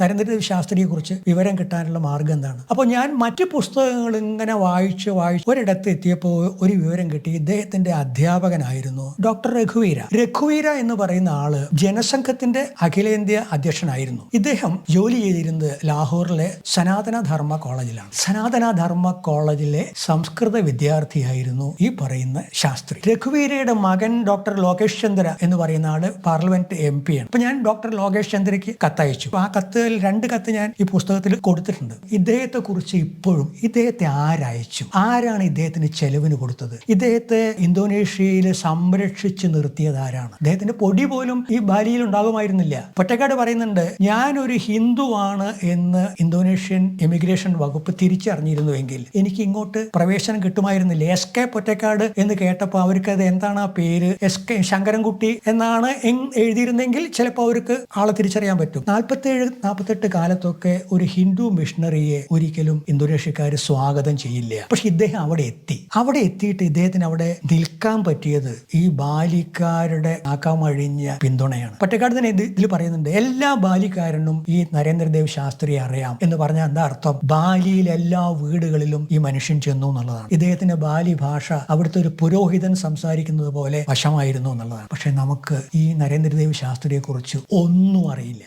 നരേന്ദ്രദേവ് ശാസ്ത്രിയെ കുറിച്ച് വിവരം കിട്ടാനുള്ള മാർഗം എന്താണ്? അപ്പോൾ ഞാൻ മറ്റ് പുസ്തകങ്ങൾ ഇങ്ങനെ വായിച്ച് ഒരിടത്ത് എത്തിയപ്പോൾ ഒരു വിവരം കിട്ടി. ഇദ്ദേഹത്തിന്റെ അധ്യാപകനായിരുന്നു ഡോക്ടർ രഘുവീര എന്ന് പറയുന്ന ആള് ജനസംഘത്തിന്റെ അഖിലേന്ത്യാ അധ്യക്ഷനായിരുന്നു. ഇദ്ദേഹം ജോലി ചെയ്തിരുന്നത് ലാഹോറിലെ സനാതന ധർമ്മ കോളേജിലാണ്. സനാതന ധർമ്മ കോളേജിലെ സംസ്കൃത വിദ്യാർത്ഥിയായിരുന്നു ഈ പറയുന്ന ശാസ്ത്രി. രഘുവീരയുടെ മകൻ ഡോക്ടർ ലോകേഷ് ചന്ദ്ര എന്ന് പറയുന്ന ആള് പാർലമെന്റ് MP ആണ്. അപ്പൊ ഞാൻ ഡോക്ടർ ലോകേഷ് ചന്ദ്രയ്ക്ക് കത്തയച്ചു. ആ കത്തിൽ 2 കത്ത് ഞാൻ ഈ പുസ്തകത്തിൽ കൊടുത്തിട്ടുണ്ട്. ഇദ്ദേഹത്തെ കുറിച്ച് ഇപ്പോഴും ഇദ്ദേഹത്തെ ആരാണ് ഇദ്ദേഹത്തിന് ചെലവിന് കൊടുത്തത്? ഇദ്ദേഹത്തെ ഇന്തോനേഷ്യയിൽ സംരക്ഷിച്ച് നിർത്തിയത് ആരാണ്? അദ്ദേഹത്തിന്റെ പൊടി പോലും ഈ ബാലിയിൽ ഉണ്ടാകുമായിരുന്നില്ല. പൊറ്റക്കാട് പറയുന്നുണ്ട്, ഞാനൊരു ഹിന്ദുവാണ് എന്ന് ഇന്തോനേഷ്യൻ ഇമിഗ്രേഷൻ വകുപ്പ് തിരിച്ചറിഞ്ഞിരുന്നുവെങ്കിൽ എനിക്ക് ഇങ്ങോട്ട് പ്രവേശനം കിട്ടുമായിരുന്നില്ല. SK പൊറ്റക്കാട് എന്ന് കേട്ടപ്പോൾ അവർക്ക് അത് എന്താണ് ആ പേര്, SK ശങ്കരൻകുട്ടി എന്നാണ് എഴുതിയിരുന്നെങ്കിൽ ചിലപ്പോൾ അവർക്ക് ആളെ തിരിച്ചറിയാൻ പറ്റും. 47-48 കാലത്തൊക്കെ ഒരു ഹിന്ദു മിഷണറിയെ ഒരിക്കലും ഇന്തോനേഷ്യക്കാർ സ്വാഗതം ചെയ്യില്ല. പക്ഷെ ഇദ്ദേഹം അവിടെ എത്തിയിട്ട് ഇദ്ദേഹത്തിന് അവിടെ നിൽക്കാൻ പറ്റിയത് ഈ ബാലിക്കാരുടെ ആക്കാമഴിഞ്ഞ പിന്തുണയാണ്. പൊറ്റക്കാട് തന്നെ ഇതിൽ പറയുന്നുണ്ട്, എല്ലാ ബാലിക്കാരനും ഈ നരേന്ദ്രദേവ് ശാസ്ത്രിയെ അറിയാം എന്ന് പറഞ്ഞാൽ എന്താ അർത്ഥം? ബാലിയിൽ എല്ലാ വീടുകളിലും ഈ മനുഷ്യൻ ചെന്നു എന്നുള്ളതാണ്. ഇദ്ദേഹത്തിന്റെ ബാലി ഭാഷ അവിടുത്തെ ഒരു പുരോഹിതൻ സംസാരിക്കുന്നത് പോലെ വശമായിരുന്നു എന്നുള്ളതാണ്. പക്ഷെ നമുക്ക് ഈ നരേന്ദ്രദേവ് ശാസ്ത്രിയെ കുറിച്ച് ഒന്നും അറിയില്ല.